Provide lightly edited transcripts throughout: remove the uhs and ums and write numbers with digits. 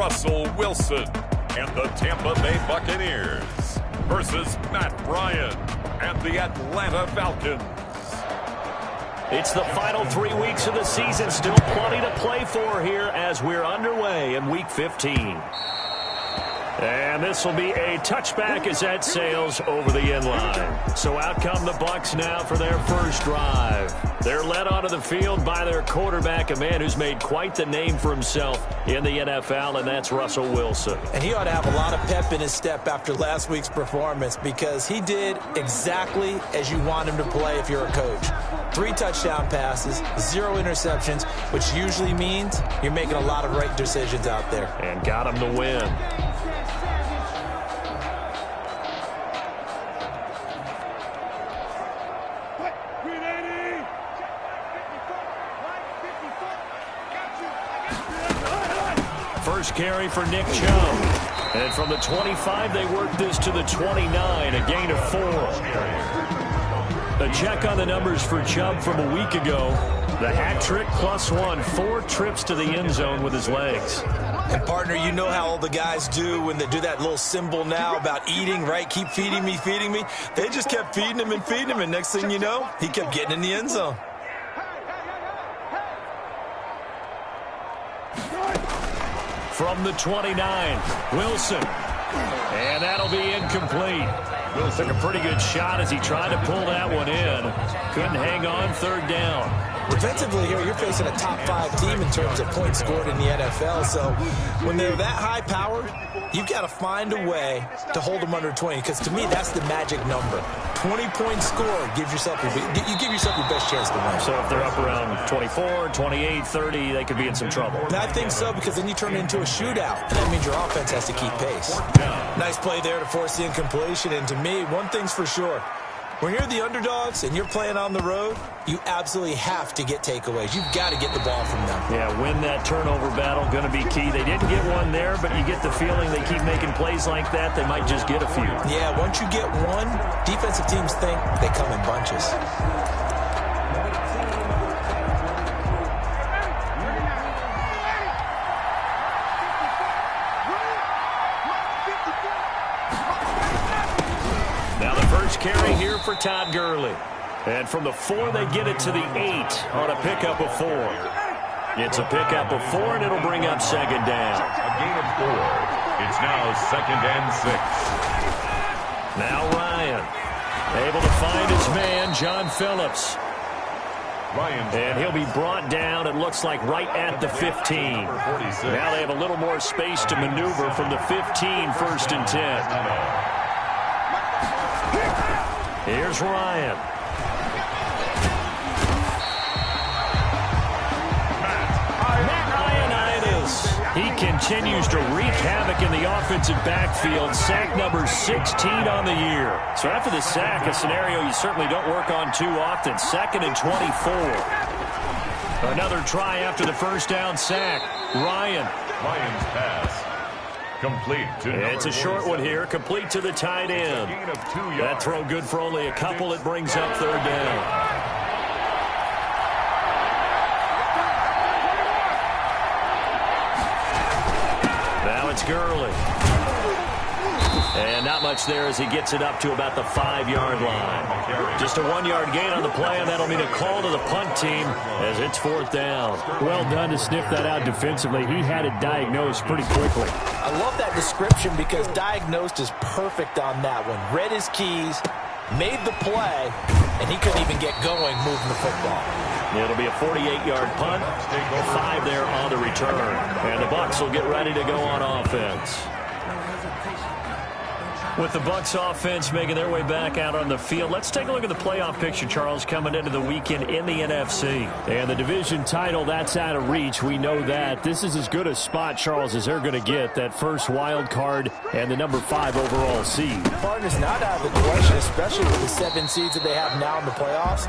Russell Wilson and the Tampa Bay Buccaneers versus Matt Ryan and the Atlanta Falcons. It's the final 3 weeks of the season. Still plenty to play for here as we're underway in Week 15. And this will be a touchback as that sails over the end line. So out come the Bucs now for their first drive. They're led onto the field by their quarterback, a man who's made quite the name for himself in the NFL, and that's Russell Wilson. And he ought to have a lot of pep in his step after last week's performance because he did exactly as you want him to play if you're a coach. 3 touchdown passes, 0 interceptions, which usually means you're making a lot of right decisions out there. And got him the win. First carry for Nick Chubb. And from the 25, they work this to the 29, a gain of 4. A check on the numbers for Chubb from a week ago. The hat trick +1, 4 trips to the end zone with his legs. And, partner, you know how all the guys do when they do that little symbol now about eating, right? Keep feeding me, feeding me. They just kept feeding him and feeding him, and next thing you know, he kept getting in the end zone. From the 29, Wilson. And that'll be incomplete. Wilson took a pretty good shot as he tried to pull that one in. Couldn't hang on, third down. Defensively here, you're facing a top 5 team in terms of points scored in the NFL. So when they're that high powered, you've got to find a way to hold them under 20. Because to me, that's the magic number. 20-point score gives yourself you give yourself your best chance to win. So if they're up around 24, 28, 30, they could be in some trouble. And I think so, because then you turn it into a shootout, and that means your offense has to keep pace. Nice play there to force the incompletion. And to me, one thing's for sure. When you're the underdogs and you're playing on the road, you absolutely have to get takeaways. You've got to get the ball from them. Yeah, win that turnover battle, going to be key. They didn't get one there, but you get the feeling they keep making plays like that, they might just get a few. Yeah, once you get one, defensive teams think they come in bunches. Carry here for Todd Gurley. And from the 4, they get it to the 8 on a pickup of 4. It's a pickup of 4, and it'll bring up second down. A gain of 4. It's now 2nd and 6. Now Ryan, able to find his man, John Phillips. And he'll be brought down, it looks like, right at the 15. Now they have a little more space to maneuver from the 15, 1st and 10. Here's Ryan. Matt Ryan it is. He continues to wreak havoc in the offensive backfield. Sack number 16 on the year. So after the sack, a scenario you certainly don't work on too often. 2nd and 24. Another try after the first down sack. Ryan's pass. Complete to it's a short one here, complete to the tight end. That throw good for only a couple. It brings up third down. Now it's Gurley. And not much there as he gets it up to about the 5-yard line. Just a 1-yard gain on the play, and that'll mean a call to the punt team as it's 4th down. Well done to sniff that out defensively. He had it diagnosed pretty quickly. I love that description because diagnosed is perfect on that one. Read his keys, made the play, and he couldn't even get going moving the football. It'll be a 48-yard punt, 5 there on the return. And the Bucs will get ready to go on offense. With the Bucs offense making their way back out on the field, let's take a look at the playoff picture, Charles, coming into the weekend in the NFC. And the division title, that's out of reach. We know that. This is as good a spot, Charles, as they're going to get. That first wild card and the number 5 overall seed. Partner's not out of the question, especially with the 7 seeds that they have now in the playoffs.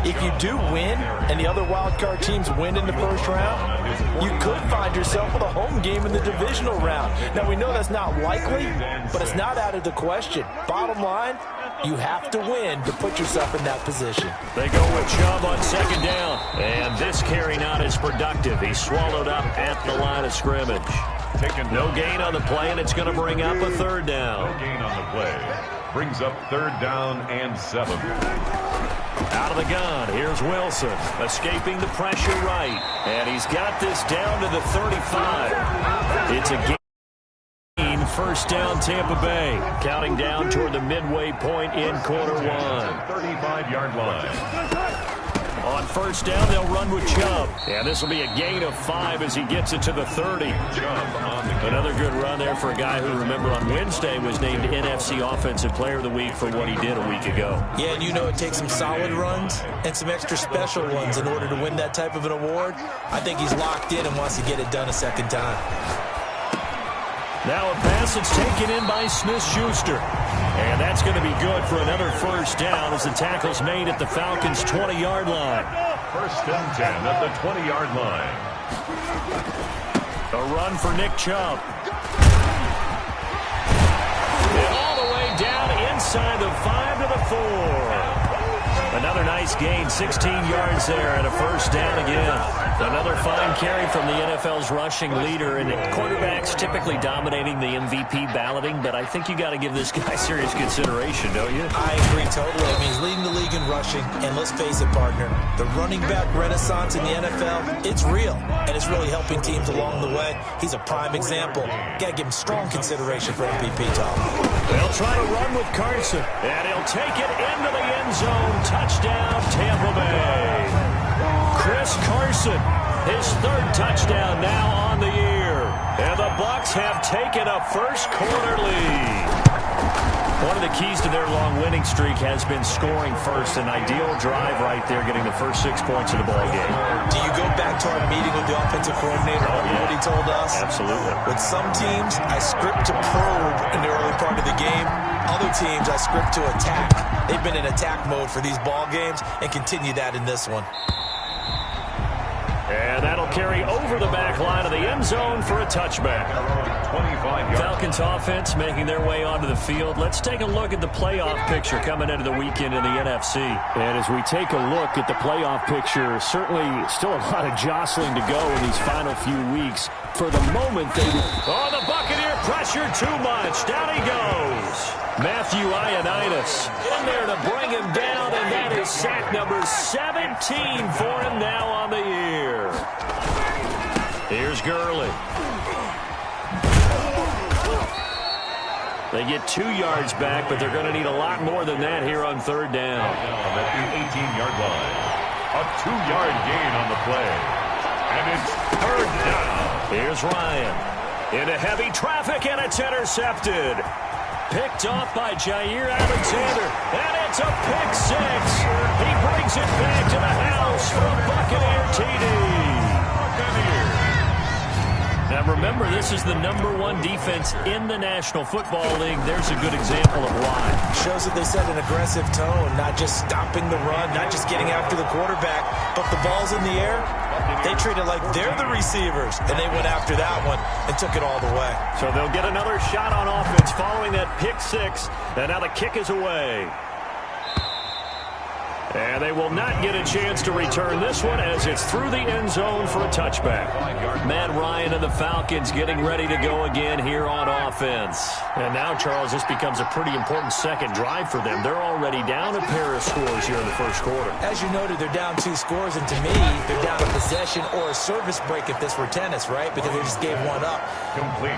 If you do win and the other wild card teams win in the first round, you could find yourself with a home game in the divisional round. Now, we know that's not likely, but it's not out of the question. Bottom line, you have to win to put yourself in that position. They go with Chubb on second down. And this carry not as productive. He's swallowed up at the line of scrimmage. No gain on the play, and it's going to bring up a third down. No gain on the play. Brings up third down and 7. Out of the gun, here's Wilson, escaping the pressure right. And he's got this down to the 35. It's a gain. First down, Tampa Bay. Counting down toward the midway point in quarter 1. 35-yard line. On first down, they'll run with Chubb. And this will be a gain of 5 as he gets it to the 30. Another good run there for a guy who, remember, on Wednesday was named NFC Offensive Player of the Week for what he did a week ago. Yeah, and you know it takes some solid runs and some extra special ones in order to win that type of an award. I think he's locked in and wants to get it done a second time. Now a pass that's taken in by Smith-Schuster. And that's going to be good for another first down as the tackle's made at the Falcons' 20-yard line. First and 10 at the 20-yard line. A run for Nick Chubb. And all the way down inside the 5 to the 4. Another nice gain, 16 yards there and a first down again. Another fine carry from the NFL's rushing leader, and quarterbacks typically dominating the MVP balloting, but I think you got to give this guy serious consideration, don't you? I agree totally. I mean, he's leading the league in rushing, and let's face it, partner, the running back renaissance in the NFL, it's real, and it's really helping teams along the way. He's a prime example. Got to give him strong consideration for MVP, Tom. They'll try to run with Carson, and he'll take it into the end zone. Touchdown, Tampa Bay. Chris Carson, his 3rd touchdown now on the year. And the Bucs have taken a first-quarter lead. One of the keys to their long winning streak has been scoring first. An ideal drive right there, getting the first 6 points of the ball game. Do you go back to our meeting with the offensive coordinator? What he told us? Absolutely. With some teams, I script to probe in the early part of the game. Other teams, I script to attack. They've been in attack mode for these ball games and continue that in this one. And that'll carry over the back line of the end zone for a touchback. 25 Falcons offense making their way onto the field. Let's take a look at the playoff picture coming into the weekend in the NFC. And as we take a look at the playoff picture, certainly still a lot of jostling to go in these final few weeks. For the moment, they... Oh, the Buccaneer pressure too much. Down he goes. Matthew Ioannidis in there to bring him down, and that is sack number 17 for him now on the year. Here's Gurley. They get 2 yards back, but they're going to need a lot more than that here on third down. At the 18-yard line. A 2-yard gain on the play. And it's third down. Here's Ryan. Into heavy traffic, and it's intercepted. Picked off by Jair Alexander, and it's a pick 6. He brings it back to the house for a Buccaneer TD. Now remember, this is the #1 defense in the National Football League. There's a good example of why. Shows that they set an aggressive tone, not just stopping the run, not just getting after the quarterback, but the ball's in the air. They treat it like they're the receivers, and they went after that one and took it all the way. So they'll get another shot on offense following that pick 6, and now the kick is away. And they will not get a chance to return this one as it's through the end zone for a touchback. Matt Ryan and the Falcons getting ready to go again here on offense. And now, Charles, this becomes a pretty important second drive for them. They're already down a pair of scores here in the first quarter. As you noted, they're down 2 scores, and to me, they're down a possession or a service break if this were tennis, right? Because they just gave one up.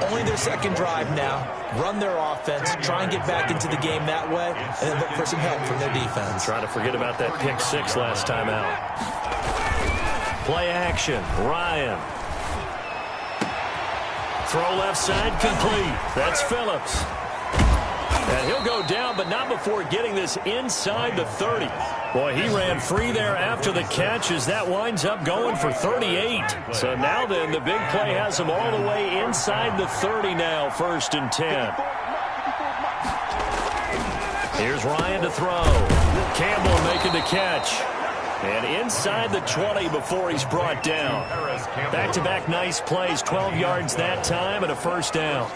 Only their second drive now. Run their offense, try and get back into the game that way, and then look for some help from their defense. Try to forget about that pick 6 last time out. Play action. Ryan. Throw left side complete. That's Phillips. And he'll go down, but not before getting this inside the 30. Boy, he ran free there after the catch as that winds up going for 38. So now then, the big play has him all the way inside the 30 now, 1st and 10. Here's Ryan to throw. Campbell making the catch. And inside the 20 before he's brought down. Back-to-back nice plays, 12 yards that time and a first down.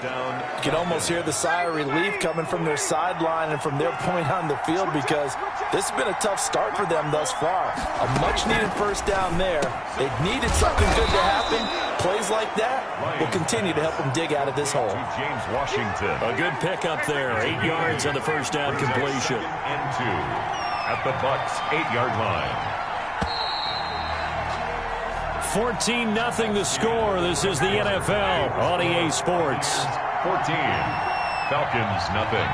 You can almost hear the sigh of relief coming from their sideline and from their point on the field, because this has been a tough start for them thus far. A much-needed first down there. They needed something good to happen. Plays like that will continue to help them dig out of this hole. James Washington. A good pickup there, 8 yards on the first down completion. And 2 at the Bucs' 8-yard line. 14-0 the score. This is the NFL on EA Sports. 14. Falcons, nothing.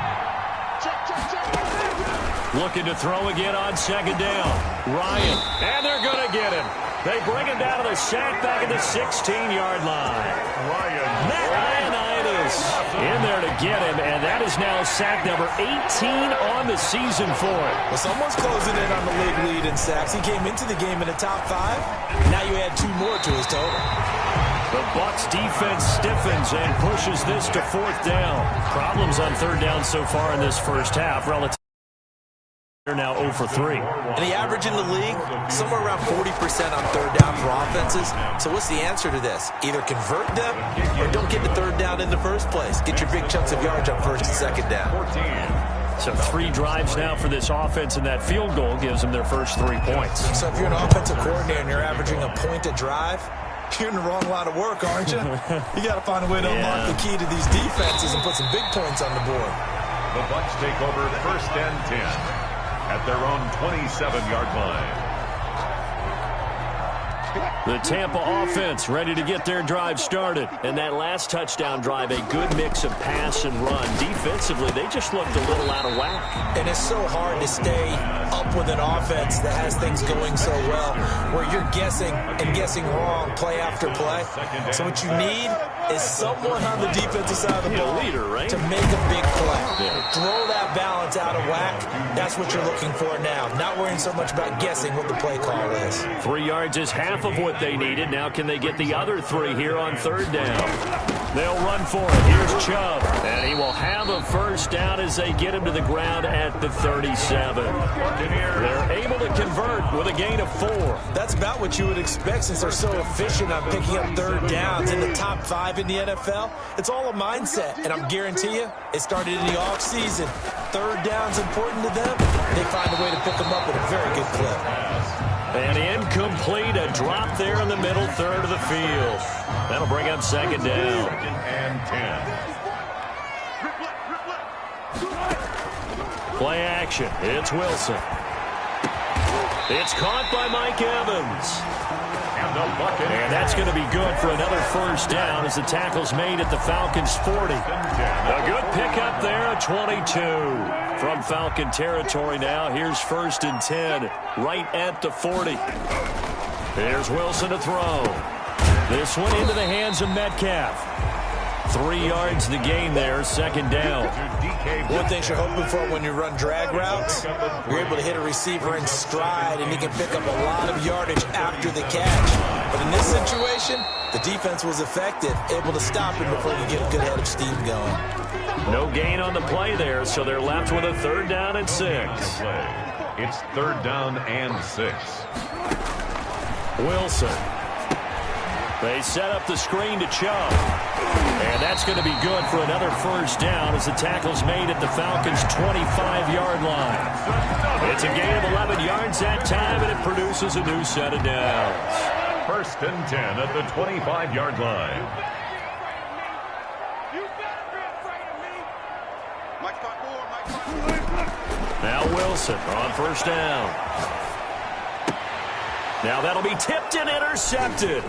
Looking to throw again on second down. Ryan, and they're going to get him. They bring him down to the sack back at the 16-yard line. Ryan in there to get him, and that is now sack number 18 on the season for it. Well, someone's closing in on the league lead in sacks. He came into the game in the top 5. Now you add 2 more to his total. The Bucs defense stiffens and pushes this to 4th down. Problems on 3rd down so far in this first half. Relative. They're now 0 for 3. And the average in the league, somewhere around 40% on 3rd down for offenses. So what's the answer to this? Either convert them or don't get the 3rd down in the first place. Get your big chunks of yards on 1st and 2nd down. So 3 drives now for this offense, and that field goal gives them their first 3 points. So if you're an offensive coordinator and you're averaging a point a drive, you're in the wrong line of work, aren't you? You got to find a way to unlock the key to these defenses and put some big points on the board. The Bucs take over 1st and 10. At their own 27-yard line. The Tampa offense ready to get their drive started. And that last touchdown drive, a good mix of pass and run. Defensively, they just looked a little out of whack. And it's so hard to stay up with an offense that has things going so well, where you're guessing and guessing wrong play after play. So what you need is someone on the defensive side of the ball to make a big play. Throw that balance out of whack. That's what you're looking for now. Not worrying so much about guessing what the play call is. 3 yards is half of what they needed. Now can they get the other 3 here on 3rd down? They'll run for it. Here's Chubb. And he will have a first down as they get him to the ground at the 37. They're able to convert with a gain of 4. That's about what you would expect since they're so efficient on picking up 3rd downs in the top 5 in the NFL. It's all a mindset, and I'm guarantee you it started in the offseason. 3rd down's important to them. They find a way to pick them up with a very good clip. And incomplete, a drop there in the middle third of the field. That'll bring up 2nd down. 2nd and 10. Play action. It's Wilson. It's caught by Mike Evans. And that's going to be good for another first down as the tackle's made at the Falcons' 40. A good pickup there, a 22. From Falcon territory now, here's 1st and 10, right at the 40. Here's Wilson to throw. This one into the hands of Metcalf. 3 yards the gain there, 2nd down. One thing you're hoping for when you run drag routes, you're able to hit a receiver in stride and he can pick up a lot of yardage after the catch. But in this situation, the defense was effective, able to stop him before you get a good head of steam going. No gain on the play there, so they're left with a 3rd down and 6. It's 3rd down and 6. Wilson. They set up the screen to Chubb. And that's going to be good for another first down as the tackle's made at the Falcons' 25-yard line. It's a gain of 11 yards that time, and it produces a new set of downs. 1st and 10 at the 25-yard line. Now Wilson on 1st down. Now that'll be tipped and intercepted.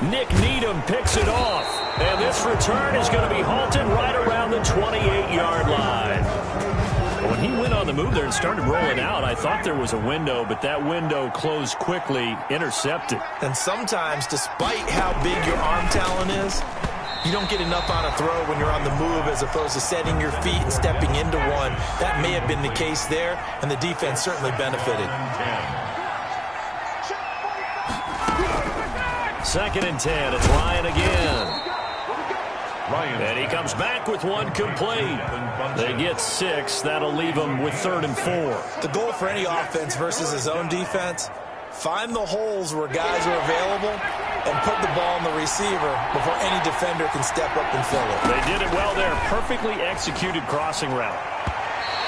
Nick Needham picks it off. And this return is going to be halted right around the 28-yard line. When he went on the move there and started rolling out, I thought there was a window, but that window closed quickly, intercepted. And sometimes, despite how big your arm talent is, you don't get enough on a throw when you're on the move as opposed to setting your feet and stepping into one. That may have been the case there, and the defense certainly benefited. 2nd and 10. It's Ryan again. And he comes back with one complete. They get 6. That'll leave them with 3rd and 4. The goal for any offense versus his own defense Find the holes where guys are available and put the ball in the receiver before any defender can step up and fill it. They did it well there. Perfectly executed crossing route.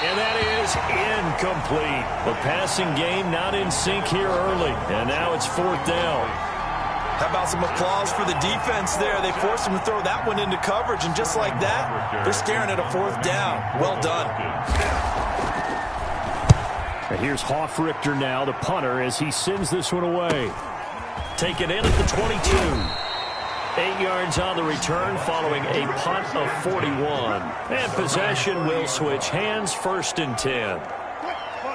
And that is incomplete. The passing game not in sync here early. And now it's 4th down. How about some applause for the defense there? They forced him to throw that one into coverage, and just like that, they're staring at a 4th down. Well done. And here's Hofrichter now, the punter, as he sends this one away. Taken in at the 22. 8 yards on the return following a punt of 41. And possession will switch hands, 1st and 10.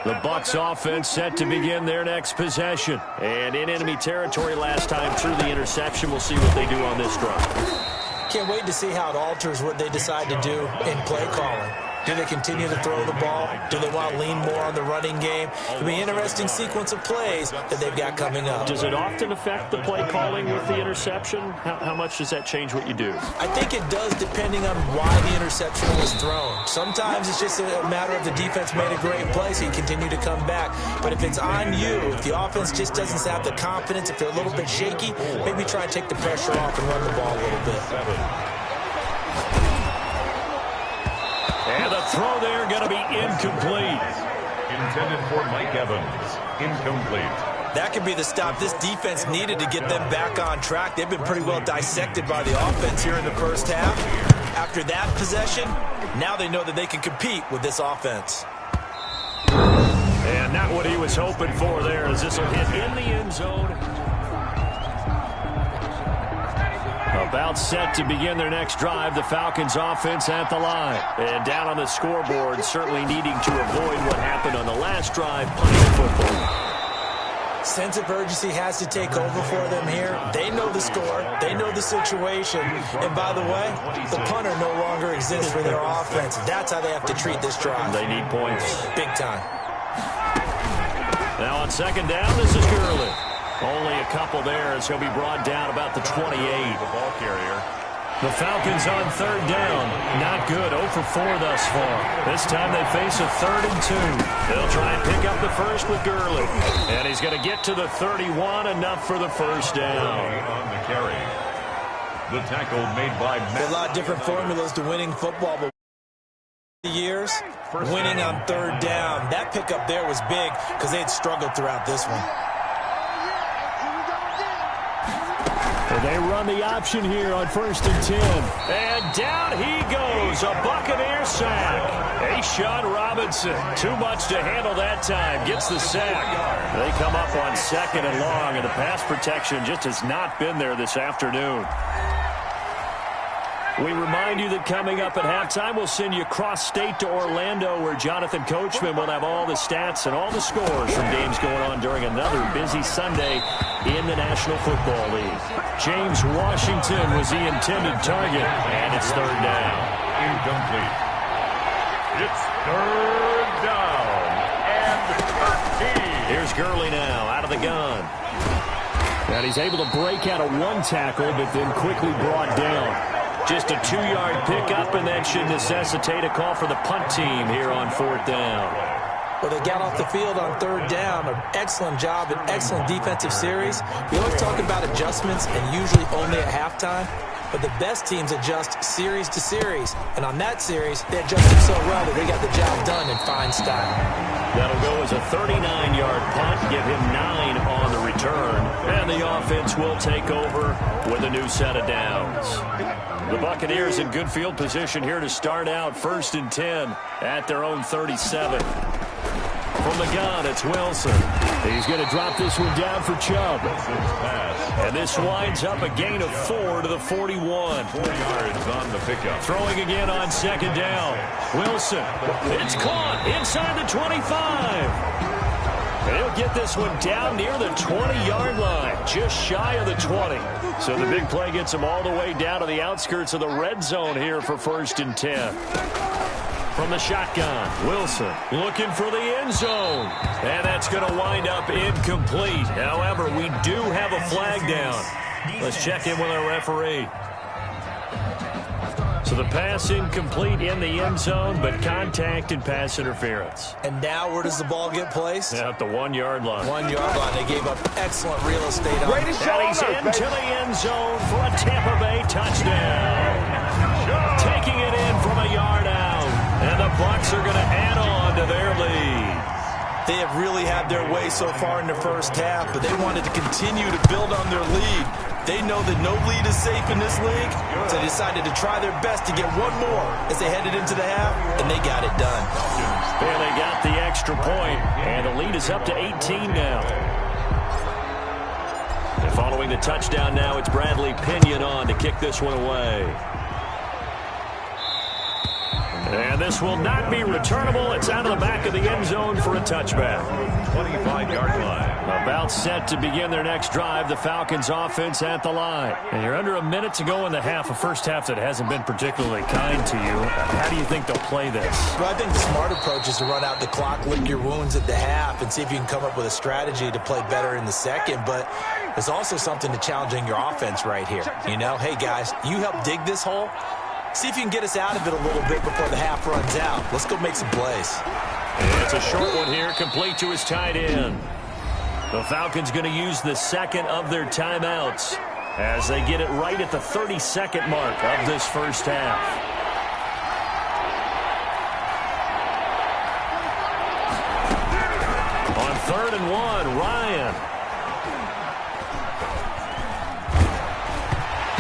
The Bucs offense set to begin their next possession. And in enemy territory last time through the interception. We'll see what they do on this drive. Can't wait to see how it alters what they decide to do in play calling. Do they continue to throw the ball? Do they want to lean more on the running game? It'll be an interesting sequence of plays that they've got coming up. Does it often affect the play calling with the interception? How much does that change what you do? I think it does, depending on why the interception was thrown. Sometimes it's just a matter of the defense made a great play, so you continue to come back. But if it's on you, if the offense just doesn't have the confidence, if they're a little bit shaky, maybe try and take the pressure off and run the ball a little bit. And the throw there going to be incomplete. Intended for Mike Evans. Incomplete. That could be the stop this defense needed to get them back on track. They've been pretty well dissected by the offense here in the first half. After that possession, now they know that they can compete with this offense. And not what he was hoping for there, as this will hit in the end zone. About set to begin their next drive, the Falcons offense at the line. And down on the scoreboard, certainly needing to avoid what happened on the last drive, punting the football. Sense of urgency has to take over for them here. They know the score. They know the situation. And by the way, the punter no longer exists for their offense. That's how they have to treat this drive. They need points. Big time. Now on 2nd down, this is Gurley. Only a couple there as he'll be brought down about the 28. The ball carrier. The Falcons on 3rd down. Not good. 0 for 4 thus far. This time they face a 3rd and 2. They'll try and pick up the first with Gurley. And he's going to get to the 31, enough for the 1st down. On the carry. The tackle made by Matt. A lot of different formulas to winning football, but years, winning on 3rd down. That pickup there was big because they had struggled throughout this one. They run the option here on 1st and 10. And down he goes. A Buccaneer sack. A'Shawn Robinson. Too much to handle that time. Gets the sack. They come up on 2nd and long, and the pass protection just has not been there this afternoon. We remind you that coming up at halftime, we'll send you cross-state to Orlando, where Jonathan Coachman will have all the stats and all the scores from games going on during another busy Sunday in the National Football League. James Washington was the intended target, and it's 3rd down. Incomplete. It's 3rd down and 13. Here's Gurley now out of the gun. And he's able to break out of one tackle, but then quickly brought down. Just a 2-yard pickup, and that should necessitate a call for the punt team here on 4th down. Well, they got off the field on 3rd down. An excellent job, an excellent defensive series. We always talk about adjustments, and usually only at halftime. But the best teams adjust series to series. And on that series, they adjusted so well that they got the job done in fine style. That'll go as a 39-yard punt, give him 9 on the return. And the offense will take over with a new set of downs. The Buccaneers in good field position here to start out 1st and 10 at their own 37. From the gun, it's Wilson. He's going to drop this one down for Chubb. And this winds up a gain of 4 to the 41. 4 yards on the pickup. Throwing again on 2nd down. Wilson. It's caught inside the 25. They'll get this one down near the 20-yard line, just shy of the 20. So the big play gets them all the way down to the outskirts of the red zone here for 1st and 10. From the shotgun, Wilson looking for the end zone. And that's going to wind up incomplete. However, we do have a flag down. Let's check in with our referee. So the pass incomplete in the end zone, but contact and pass interference. And now where does the ball get placed? At the 1-yard line. 1-yard line. They gave up excellent real estate on it. And he's into the end zone for a Tampa Bay touchdown. Taking it in from a yard out. And the Bucs are going to add on to their lead. They have really had their way so far in the first half, but they wanted to continue to build on their lead. They know that no lead is safe in this league, so they decided to try their best to get one more as they headed into the half, and they got it done. And they got the extra point, and the lead is up to 18 now. And following the touchdown now, it's Bradley Pinion on to kick this one away. And this will not be returnable. It's out of the back of the end zone for a touchback. 25-yard line. About set to begin their next drive, the Falcons offense at the line. And you're under a minute to go in the half, a first half that hasn't been particularly kind to you. How do you think they'll play this? Well, I think the smart approach is to run out the clock, lick your wounds at the half, and see if you can come up with a strategy to play better in the second. But there's also something to challenging your offense right here. You know, hey, guys, you help dig this hole. See if you can get us out of it a little bit before the half runs out. Let's go make some plays. And it's a short one here, complete to his tight end. The Falcons going to use the second of their timeouts as they get it right at the 32nd mark of this first half. On 3rd and 1, Ryan.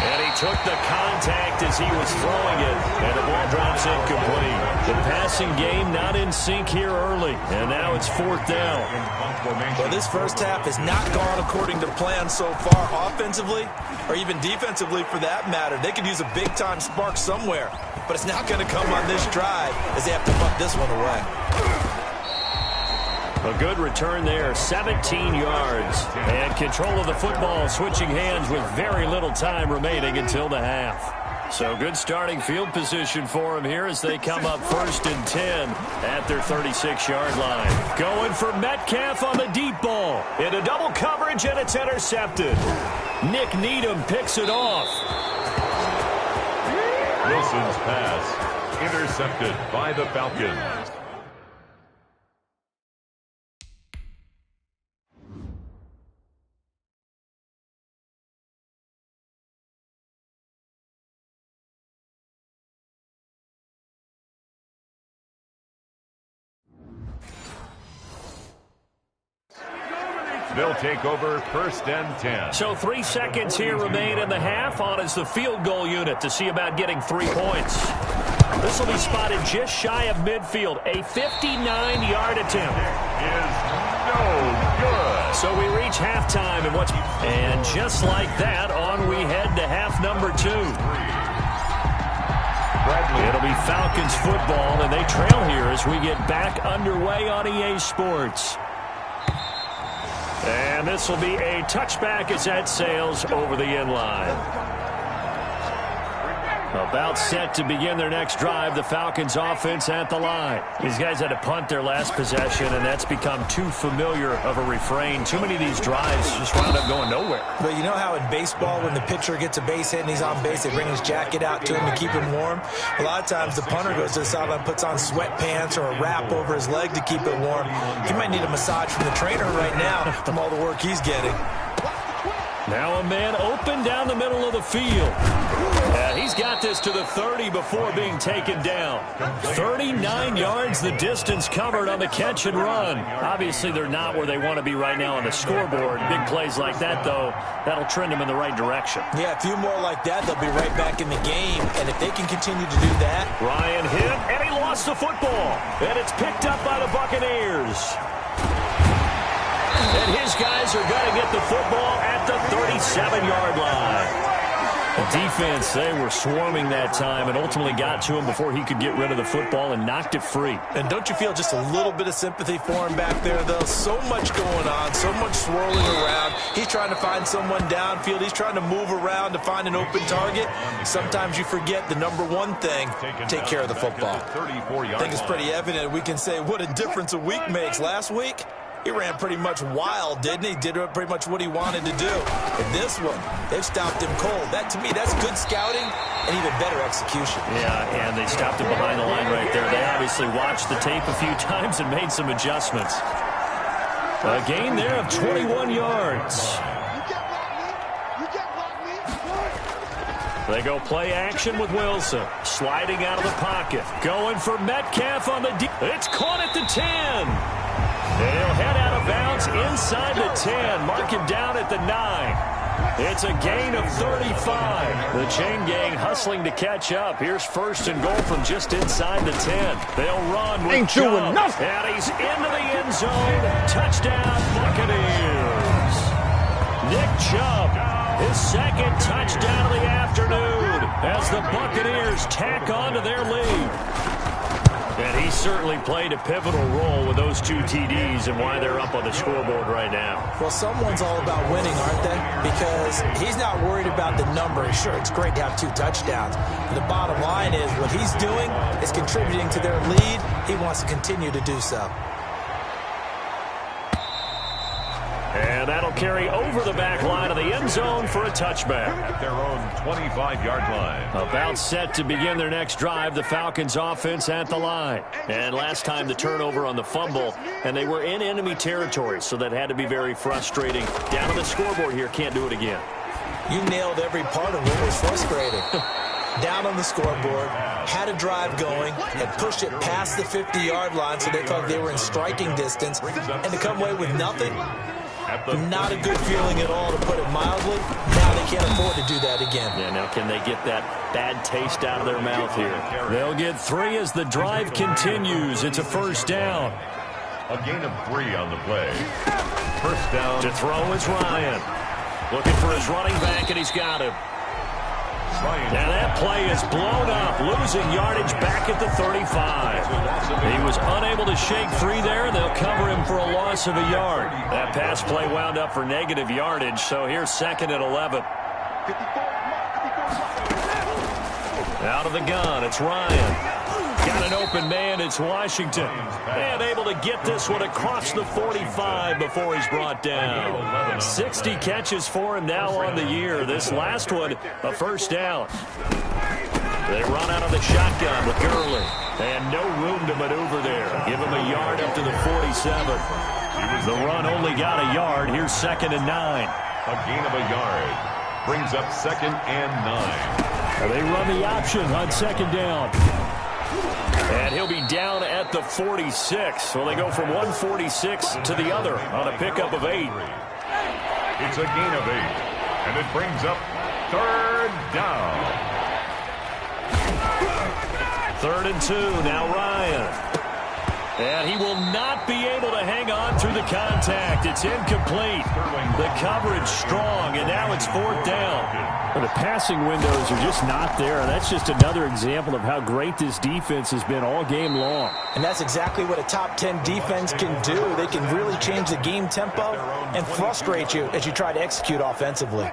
And he took the contact as he was throwing it, and the ball drops incomplete. The passing game not in sync here early, and now it's 4th down. Well, this first half has not gone according to plan so far offensively, or even defensively for that matter. They could use a big-time spark somewhere, but it's not going to come on this drive as they have to put this one away. A good return there, 17 yards. And control of the football, switching hands with very little time remaining until the half. So good starting field position for them here as they come up 1st and 10 at their 36-yard line. Going for Metcalf on the deep ball. Into double coverage, and it's intercepted. Nick Needham picks it off. Wilson's pass intercepted by the Falcons. They'll take over 1st and 10. So 3 seconds here remain in the half on as the field goal unit to see about getting 3 points. This will be spotted just shy of midfield. A 59-yard attempt. Is no good. So we reach halftime, and just like that, on we head to half number 2. It'll be Falcons football, and they trail here as we get back underway on EA Sports. And this will be a touchback as that sails over the end line. About set to begin their next drive, the Falcons offense at the line. These guys had to punt their last possession, and that's become too familiar of a refrain. Too many of these drives just wound up going nowhere. But you know how in baseball, when the pitcher gets a base hit and he's on base, they bring his jacket out to him to keep him warm? A lot of times the punter goes to the sideline, puts on sweatpants or a wrap over his leg to keep it warm. He might need a massage from the trainer right now from all the work he's getting. Now a man open down the middle of the field. He's got this to the 30 before being taken down. 39 yards the distance covered on the catch and run. Obviously, they're not where they want to be right now on the scoreboard. Big plays like that, though, that'll trend them in the right direction. Yeah, a few more like that, they'll be right back in the game. And if they can continue to do that. Ryan hit, and he lost the football. And it's picked up by the Buccaneers. And his guys are going to get the football at the 37-yard line. The defense, they were swarming that time and ultimately got to him before he could get rid of the football and knocked it free. And don't you feel just a little bit of sympathy for him back there, though? So much going on, so much swirling around. He's trying to find someone downfield. He's trying to move around to find an open target. Sometimes you forget the number one thing, take care of the football. I think it's pretty evident. We can say what a difference a week makes. Last week, He ran pretty much wild, didn't he? Did pretty much what he wanted to do. But this one, they've stopped him cold. That, to me, that's good scouting and even better execution. Yeah, and they stopped him behind the line right there. They obviously watched the tape a few times and made some adjustments. A gain there of 21 yards. They go play action with Wilson. Sliding out of the pocket. Going for Metcalf on the deep. It's caught at the 10. And he'll head out of bounds inside the 10. Mark him down at the 9. It's a gain of 35. The chain gang hustling to catch up. Here's first and goal from just inside the 10. They'll run with Ain't doing nothing. And he's into the end zone. Touchdown, Buccaneers. Nick Chubb, his second touchdown of the afternoon as the Buccaneers tack on to their lead. And he certainly played a pivotal role with those 2 TDs and why they're up on the scoreboard right now. Well, someone's all about winning, aren't they? Because he's not worried about the number. Sure, it's great to have 2 touchdowns. But the bottom line is what he's doing is contributing to their lead. He wants to continue to do so. And that'll carry over the back line of the end zone for a touchback. At their own 25-yard line. About set to begin their next drive, the Falcons offense at the line. And last time the turnover on the fumble, and they were in enemy territory, so that had to be very frustrating. Down on the scoreboard here, can't do it again. You nailed every part of what was frustrating. Down on the scoreboard, had a drive going, and pushed it past the 50-yard line so they thought they were in striking distance, and to come away with nothing, not a good feeling at all, to put it mildly. Now they can't afford to do that again. Yeah, now can they get that bad taste out of their mouth here? They'll get 3 as the drive continues. It's a first down. A gain of 3 on the play. First down. To throw is Ryan. Looking for his running back, and he's got him. Now that play is blown up, losing yardage back at the 35. He was unable to shake free there, and they'll cover him for a loss of a yard. That pass play wound up for negative yardage, so here's second and 11. Out of the gun, it's Ryan. Got an open man, it's Washington. And able to get this one across the 45 before he's brought down. 60 catches for him now on the year. This last one, a first down. They run out of the shotgun with Gurley. And no room to maneuver there. Give him a yard up to the 47. The run only got a yard. Here's second and 9. A gain of a yard. Brings up second and 9. They run the option on second down. And he'll be down at the 46. So they go from 146 to the other on a pickup of 8. It's a gain of 8. And it brings up third down. 3rd and 2. Now Ryan. And he will not be able to hang on through the contact. It's incomplete. The coverage strong, and now it's 4th down. But the passing windows are just not there. That's just another example of how great this defense has been all game long. And that's exactly what a top 10 defense can do. They can really change the game tempo and frustrate you as you try to execute offensively.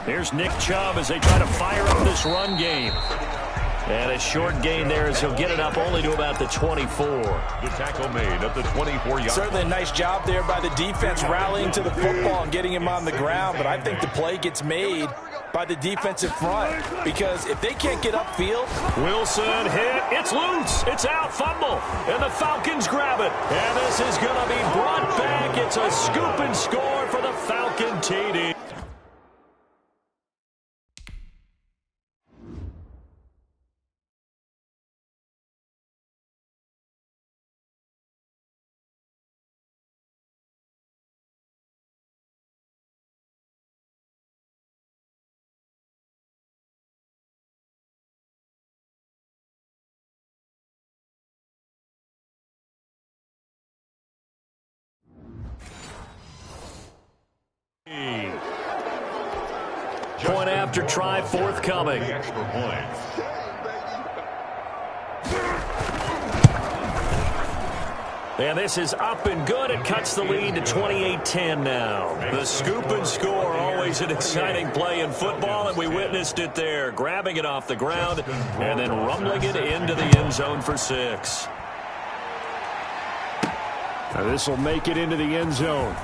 Here's Nick Chubb as they try to fire up this run game. And a short gain there as he'll get it up only to about the 24. The tackle made at the 24-yard. Certainly a nice job there by the defense rallying to the football and getting him on the ground. But I think the play gets made by the defensive front, because if they can't get upfield. Wilson hit. It's loose. It's out. Fumble. And the Falcons grab it. And this is going to be brought back. It's a scoop and score for the Falcon TD. Point after try forthcoming. Extra point. And this is up and good. It cuts the lead to 28-10 now. The scoop and score, always an exciting play in football, and we witnessed it there. Grabbing it off the ground and then rumbling it into the end zone for 6. Now this will make it into the end zone.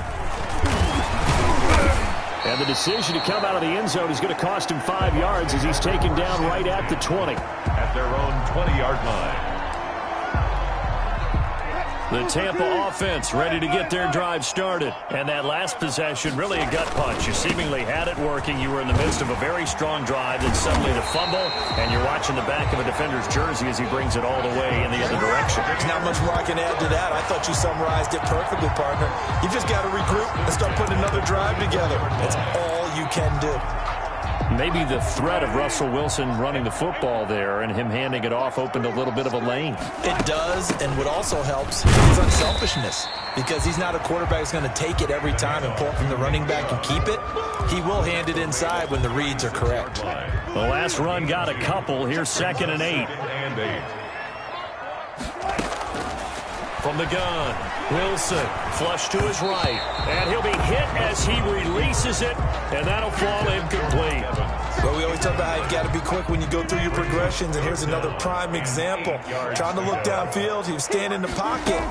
And the decision to come out of the end zone is going to cost him 5 yards as he's taken down right at the 20. At their own 20-yard line. The Tampa offense ready to get their drive started. And that last possession, really a gut punch. You seemingly had it working. You were in the midst of a very strong drive, then suddenly the fumble, and you're watching the back of a defender's jersey as he brings it all the way in the other direction. There's not much more I can add to that. I thought you summarized it perfectly, partner. You just got to regroup and start putting another drive together. That's all you can do. Maybe the threat of Russell Wilson running the football there and him handing it off opened a little bit of a lane. It does, and what also helps is unselfishness, because he's not a quarterback who's going to take it every time and pull it from the running back and keep it. He will hand it inside when the reads are correct. The last run got a couple. Here's 2nd and 8. From the gun, Wilson, flush to his right, and he'll be hit as he releases it, and that'll fall incomplete. Well, we always talk about how you got to be quick when you go through your progressions, and here's another prime example. Trying to look downfield, he was standing in the pocket,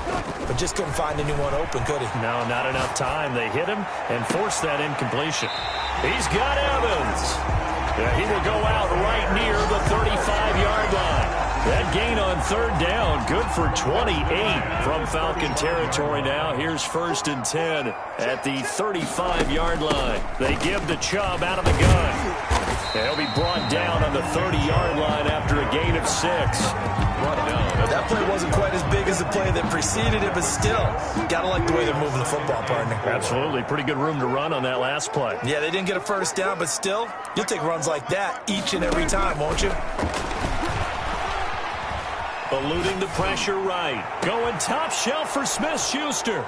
but just couldn't find anyone open, could he? No, not enough time. They hit him and forced that incompletion. He's got Evans. Yeah, he will go out right near the 35-yard line. That gain on 3rd down, good for 28 from Falcon territory now. Here's 1st and 10 at the 35-yard line. They give the Chubb out of the gun. He'll be brought down on the 30-yard line after a gain of 6. That play wasn't quite as big as the play that preceded it, but still, got to like the way they're moving the football, partner. Absolutely. Pretty good room to run on that last play. Yeah, they didn't get a 1st down, but still, you'll take runs like that each and every time, won't you? Eluding the pressure right. Going top shelf for Smith-Schuster.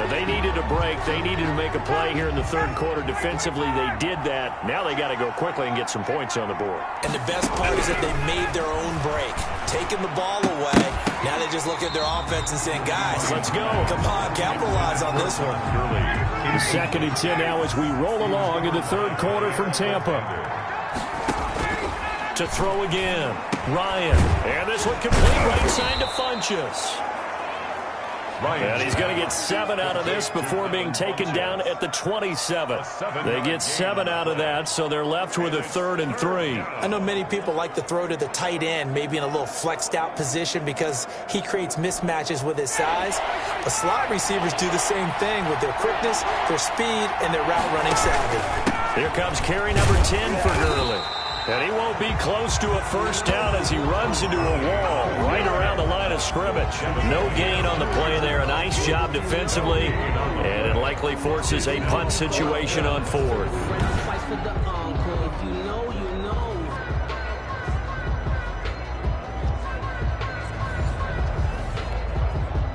They needed a break. They needed to make a play here in the 3rd quarter. Defensively, they did that. Now they got to go quickly and get some points on the board. And the best part is that they made their own break. Taking the ball away. Now they just look at their offense and saying, guys, let's go. Come on, capitalize on this one. 2nd and 10 now as we roll along in the 3rd quarter from Tampa. To throw again, Ryan. And this one complete right side to Funchess. And he's going to get 7 out of this before being taken down at the 27. They get 7 out of that, so they're left with a 3rd and 3. I know many people like to throw to the tight end, maybe in a little flexed out position because he creates mismatches with his size. But slot receivers do the same thing with their quickness, their speed, and their route running savvy. Here comes carry number 10 for Gurley. And he won't be close to a 1st down as he runs into a wall right around the line of scrimmage. No gain on the play there. A nice job defensively, and it likely forces a punt situation on 4th.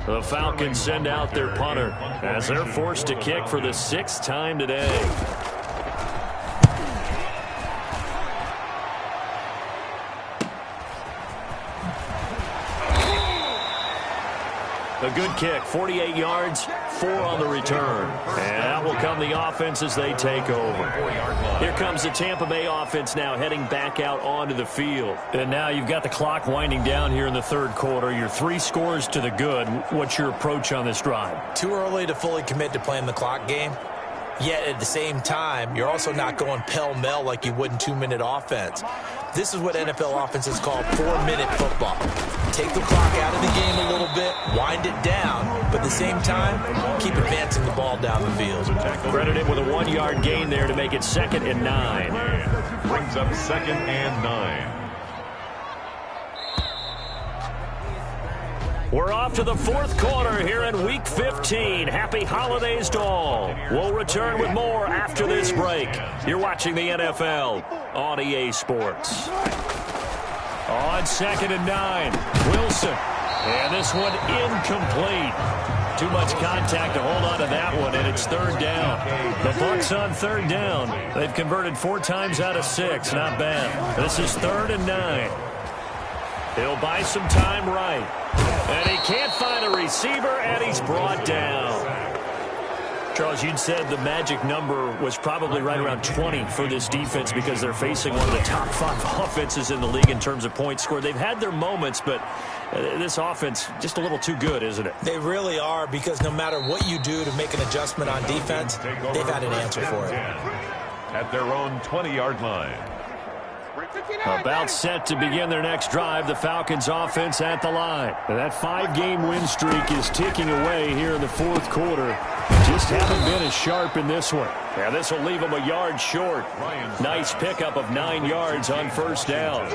The Falcons send out their punter as they're forced to kick for the 6th time today. A good kick, 48 yards, 4 on the return. And out will come the offense as they take over. Here comes the Tampa Bay offense now heading back out onto the field. And now you've got the clock winding down here in the 3rd quarter. You're 3 scores to the good. What's your approach on this drive? Too early to fully commit to playing the clock game. Yet at the same time, you're also not going pell-mell like you would in 2-minute offense. This is what NFL offenses call 4-minute football. Take the clock out of the game a little bit, wind it down, but at the same time, keep advancing the ball down the field. Credit him with a 1-yard gain there to make it 2nd and 9. Brings up 2nd and 9. We're off to the 4th quarter here in Week 15. Happy holidays to all. We'll return with more after this break. You're watching the NFL on EA Sports. On 2nd and 9, Wilson. And this one incomplete. Too much contact to hold on to that one, and it's 3rd down. The Bucs on 3rd down. They've converted 4 times out of 6. Not bad. This is 3rd and 9. He'll buy some time right. And he can't find a receiver, and he's brought down. Charles, you'd said the magic number was probably right around 20 for this defense because they're facing one of the top 5 offenses in the league in terms of points scored. They've had their moments, but this offense just a little too good, isn't it? They really are, because no matter what you do to make an adjustment on defense, they've had an answer for it. At their own 20-yard line. About set to begin their next drive, the Falcons offense at the line. And that 5-game win streak is ticking away here in the fourth quarter. Just haven't been as sharp in this one. Yeah, this will leave them a yard short. Nice pickup of 9 yards on first down.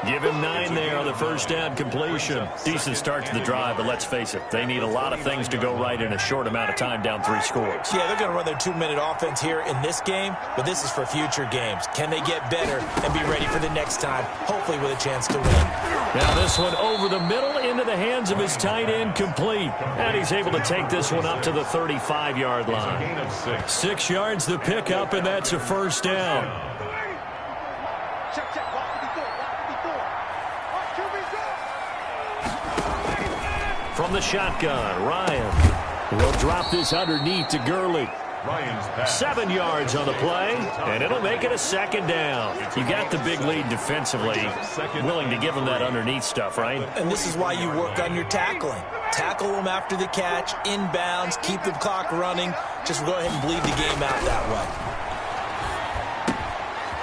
Give him 9 there on the first down completion. Decent start to the drive, but let's face it, they need a lot of things to go right in a short amount of time, down 3 scores. Yeah, they're going to run their 2-minute offense here in this game, but this is for future games. Can they get better and be ready for the next time, hopefully with a chance to win? Now this one over the middle into the hands of his tight end, complete. And he's able to take this one up to the 35-yard line. 6 yards the pickup, and that's a first down. From the shotgun, Ryan will drop this underneath to Gurley. 7 yards on the play, and it'll make it a second down. You got the big lead defensively, willing to give them that underneath stuff, right? And this is why you work on your tackling. Tackle them after the catch, inbounds, keep the clock running. Just go ahead and bleed the game out that way.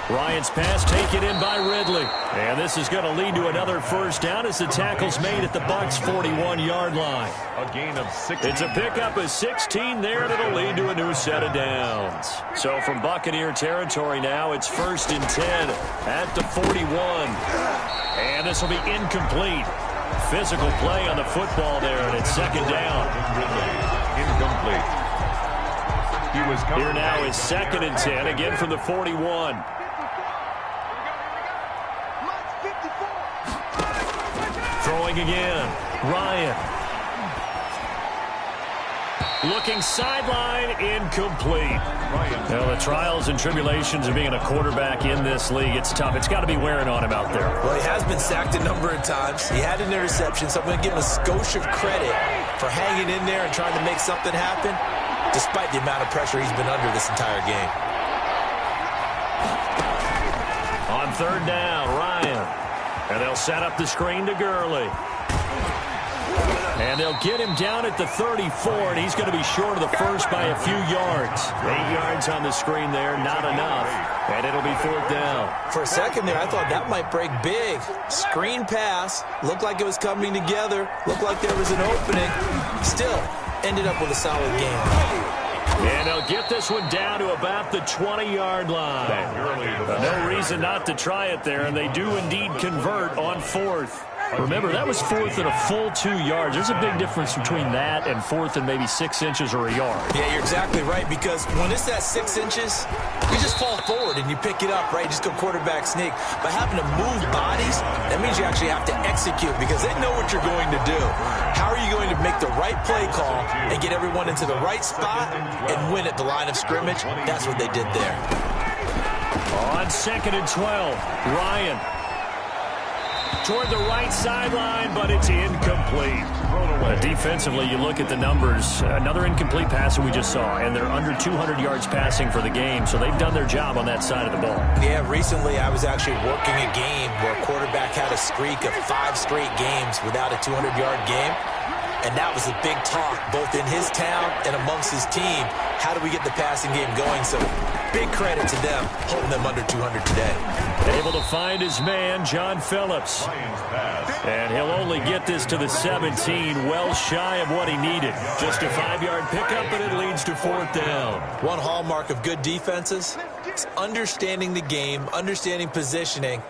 Ryan's pass taken in by Ridley. And this is going to lead to another first down as the tackle's made at the Bucs' 41-yard line. A gain of 16. It's a pickup of 16 there, and it'll lead to a new set of downs. So from Buccaneer territory now, it's 1st and 10 at the 41. And this will be incomplete. Physical play on the football there, and it's 2nd down. Incomplete. He was here now is 2nd and 10, again from the 41. Throwing again, Ryan. Looking sideline, incomplete. Well, the trials and tribulations of being a quarterback in this league, it's tough. It's got to be wearing on him out there. Well, he has been sacked a number of times. He had an interception, so I'm going to give him a skosh of credit for hanging in there and trying to make something happen, despite the amount of pressure he's been under this entire game. On 3rd down, Ryan. And they'll set up the screen to Gurley. And they'll get him down at the 34, and he's going to be short of the first by a few yards. 8 yards on the screen there, not enough. And it'll be 4th down. For a second there, I thought that might break big. Screen pass. Looked like it was coming together. Looked like there was an opening. Still, ended up with a solid game. And they'll get this one down to about the 20-yard line. No reason not to try it there, and they do indeed convert on 4th. Remember, that was 4th and a full 2 yards. There's a big difference between that and 4th and maybe 6 inches or a yard. Yeah, you're exactly right, because when it's that 6 inches, you just fall forward and you pick it up, right? Just go quarterback sneak. But having to move bodies, that means you actually have to execute because they know what you're going to do. How are you going to make the right play call and get everyone into the right spot and win at the line of scrimmage? That's what they did there. On 2nd and 12, Ryan toward the right sideline, but it's incomplete. Defensively, you look at the numbers. Another incomplete pass that we just saw, and they're under 200 yards passing for the game, so they've done their job on that side of the ball. Yeah, recently I was actually working a game where a quarterback had a streak of 5 straight games without a 200-yard game. And that was a big talk, both in his town and amongst his team. How do we get the passing game going? So big credit to them, holding them under 200 today. Able to find his man, John Phillips. And he'll only get this to the 17, well shy of what he needed. Just a 5-yard pickup, and it leads to 4th down. One hallmark of good defenses is understanding the game, understanding positioning,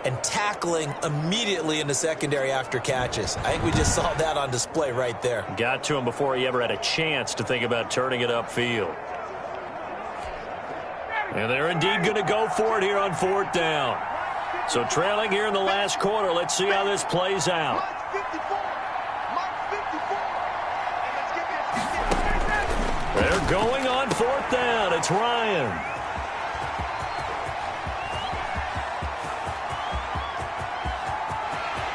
and tackling immediately in the secondary after catches. I think we just saw that on display right there. Got to him before he ever had a chance to think about turning it upfield. And they're indeed going to go for it here on 4th down. So trailing here in the last quarter, let's see how this plays out. They're going on 4th down. It's Ryan.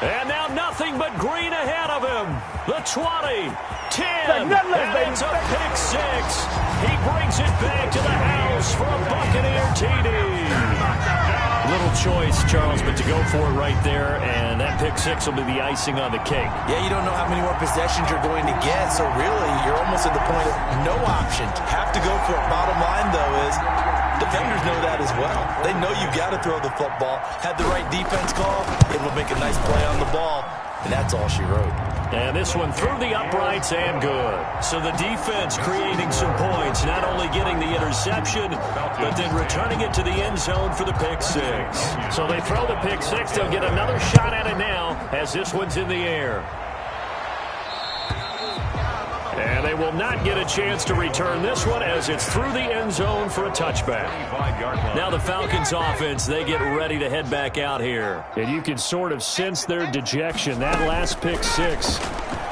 And now nothing but green ahead of him. The 20, 10, and it's a pick six. He brings it back to the house for a Buccaneer TD. Little choice, Charles, but to go for it right there, and that pick six will be the icing on the cake. Yeah, you don't know how many more possessions you're going to get, so really you're almost at the point of no option. Have to go for it. Bottom line, though, is defenders know that as well. They know you've got to throw the football. Had the right defense call, it will make a nice play on the ball, and that's all she wrote. And this one through the uprights and good. So the defense creating some points, not only getting the interception, but then returning it to the end zone for the pick six. So they throw the pick six. They'll get another shot at it now as this one's in the air. And they will not get a chance to return this one as it's through the end zone for a touchback. Now the Falcons offense, they get ready to head back out here. And you can sort of sense their dejection. That last pick six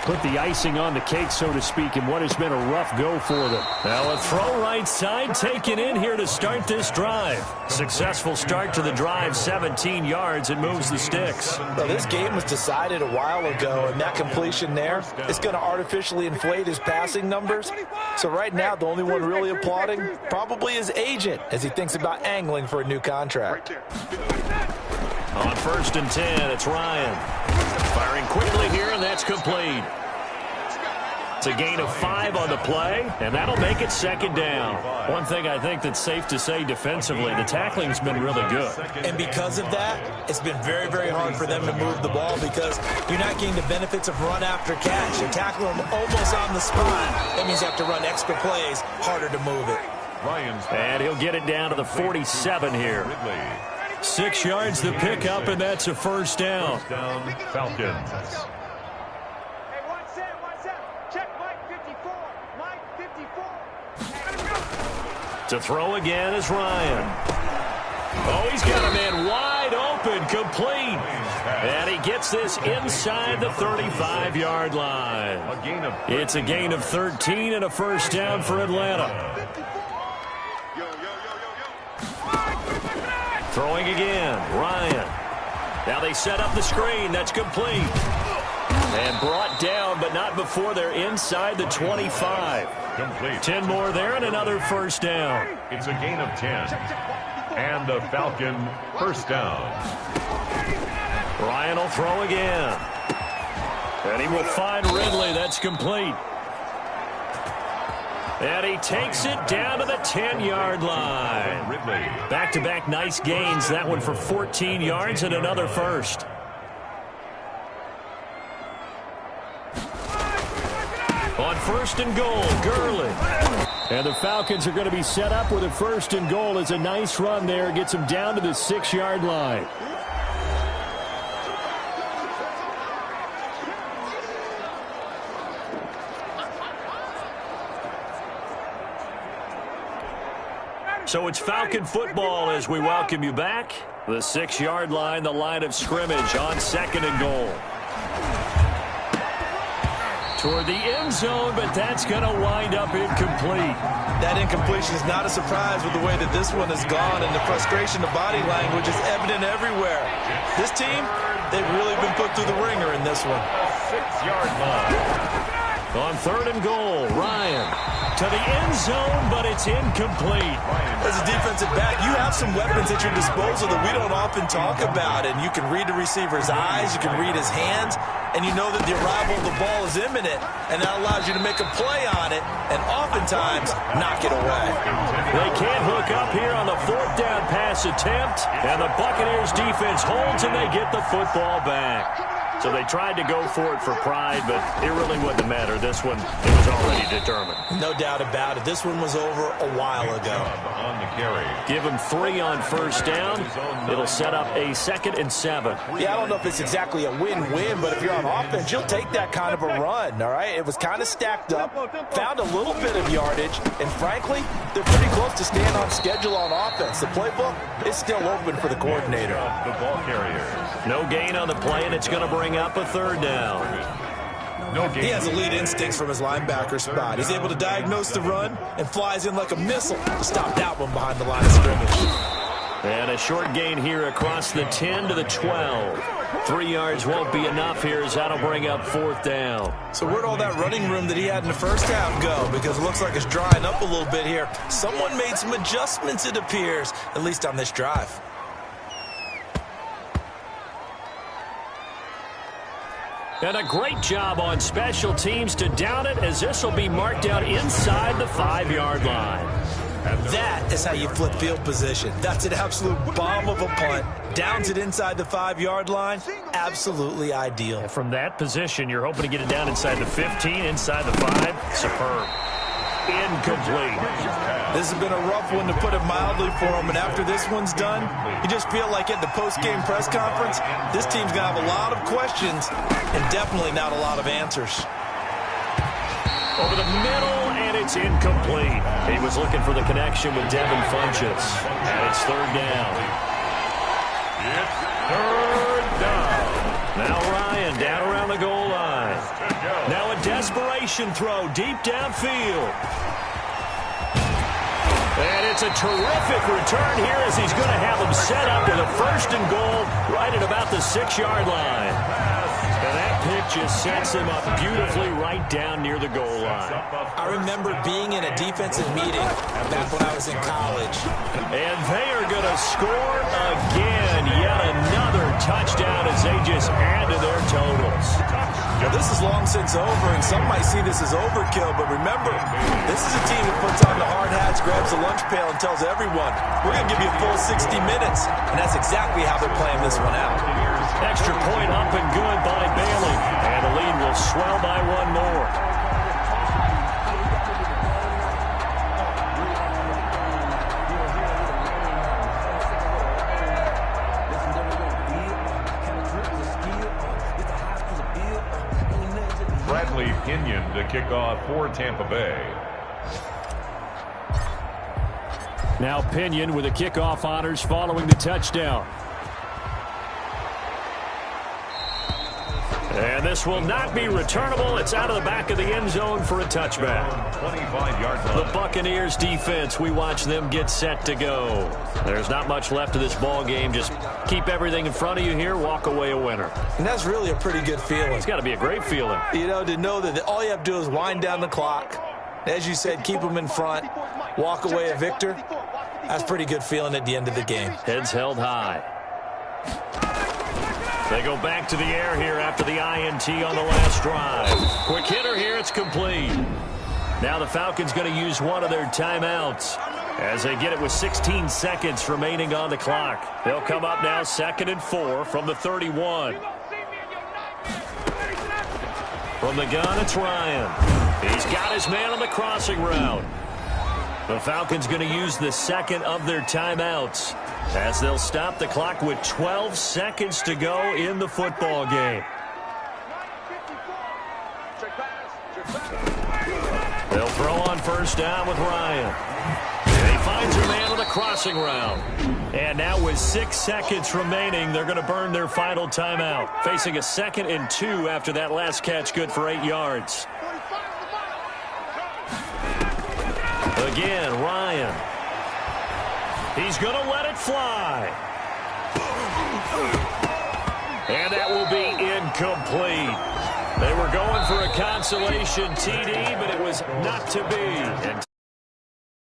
put the icing on the cake, so to speak, in what has been a rough go for them. Now a throw right side taken in here to start this drive. Successful start to the drive, 17 yards, and moves the sticks. Well, this game was decided a while ago, and that completion there is going to artificially inflate his passing numbers. So right now, the only one really applauding probably his agent as he thinks about angling for a new contract. On 1st and 10, it's Ryan. Firing quickly here, and that's complete. It's a gain of 5 on the play, and that'll make it 2nd down. One thing I think that's safe to say defensively, the tackling's been really good. And because of that, it's been very, very hard for them to move the ball because you're not getting the benefits of run after catch. You tackle them almost on the spot. That means you have to run extra plays, harder to move it. And he'll get it down to the 47 here. 6 yards the pickup, and that's a 1st down. Falcons. To throw again is Ryan. Oh, he's got a man wide open, complete. And he gets this inside the 35-yard line. It's a gain of 13 and a 1st down for Atlanta. Throwing again, Ryan. Now they set up the screen. That's complete. And brought down, but not before they're inside the 25. Complete. 10 more there and another 1st down. It's a gain of 10. And a Falcon 1st down. Ryan will throw again. And he will find Ridley. That's complete. And he takes it down to the 10-yard line. Back-to-back nice gains. That one for 14 yards and another 1st. On 1st and goal, Gurley. And the Falcons are going to be set up with a 1st and goal. It's a nice run there. Gets them down to the 6-yard line. So it's Falcon football as we welcome you back. The 6-yard line, the line of scrimmage on 2nd and goal. Toward the end zone, but that's going to wind up incomplete. That incompletion is not a surprise with the way that this one has gone, and the frustration of body language is evident everywhere. This team, they've really been put through the ringer in this one. 6-yard line. On 3rd and goal, Ryan to the end zone, but it's incomplete. As a defensive back, you have some weapons at your disposal that we don't often talk about, and you can read the receiver's eyes, you can read his hands, and you know that the arrival of the ball is imminent, and that allows you to make a play on it, and oftentimes knock it away. They can't hook up here on the 4th down pass attempt, and the Buccaneers defense holds, and they get the football back. So they tried to go for it for pride, but it really wouldn't matter. This one, it was already determined. No doubt about it. This one was over a while ago. On the carry. Give him 3 on 1st down. It'll set up a 2nd and 7. Yeah, I don't know if it's exactly a win-win, but if you're on offense, you'll take that kind of a run, all right? It was kind of stacked up, found a little bit of yardage, and frankly, they're pretty close to staying on schedule on offense. The playbook is still open for the coordinator. The ball carrier. No gain on the play, and it's going to bring up a 3rd down. He has elite instincts from his linebacker spot. He's able to diagnose the run and flies in like a missile to stop that one behind the line of scrimmage. And a short gain here across the 10 to the 12. 3 yards won't be enough here as that'll bring up 4th down. So where'd all that running room that he had in the first half go? Because it looks like it's drying up a little bit here. Someone made some adjustments, it appears, at least on this drive. And a great job on special teams to down it, as this will be marked out inside the 5-yard line. That is how you flip field position. That's an absolute bomb of a punt. Downs it inside the 5-yard line. Absolutely ideal. And from that position, you're hoping to get it down inside the 15, inside the 5. Superb. Incomplete. This has been a rough one, to put it mildly, for him. And after this one's done, you just feel like at the post-game press conference, this team's going to have a lot of questions and definitely not a lot of answers. Over the middle, and it's incomplete. He was looking for the connection with Devin Funchess. And it's 3rd down. It's 3rd down. Now Ryan down around the goal line. Now a desperation throw deep downfield. And it's a terrific return here, as he's going to have them set up with a 1st and goal right at about the 6-yard line. And that pick just sets him up beautifully right down near the goal line. I remember being in a defensive meeting back when I was in college. And they are going to score again. Yet another touchdown as they just add to their totals. Well, this is long since over, and some might see this as overkill, but remember, this is a team that puts on the hard hats, grabs the lunch pail, and tells everyone, we're going to give you a full 60 minutes, and that's exactly how they're playing this one out. Extra point up and good by Bailey, and the lead will swell by 1 more. Pinion to kick off for Tampa Bay. Now Pinion with the kickoff honors following the touchdown. And this will not be returnable. It's out of the back of the end zone for a touchback. 25-yard line. The Buccaneers defense, we watch them get set to go. There's not much left of this ball game. Just keep everything in front of you here, walk away a winner. And that's really a pretty good feeling. It's got to be a great feeling. You know, to know that all you have to do is wind down the clock. As you said, keep them in front, walk away a victor. That's a pretty good feeling at the end of the game. Heads held high. They go back to the air here after the INT on the last drive. Quick hitter here, it's complete. Now the Falcons going to use one of their timeouts as they get it with 16 seconds remaining on the clock. They'll come up now 2nd and 4 from the 31. From the gun, it's Ryan. He's got his man on the crossing route. The Falcons going to use the 2nd of their timeouts as they'll stop the clock with 12 seconds to go in the football game. They'll throw on 1st down with Ryan. And he finds her man on the crossing route. And now with 6 seconds remaining, they're going to burn their final timeout. Facing a 2nd and 2 after that last catch, good for 8 yards. Again, Ryan. He's going to let it fly. And that will be incomplete. They were going for a consolation TD, but it was not to be. And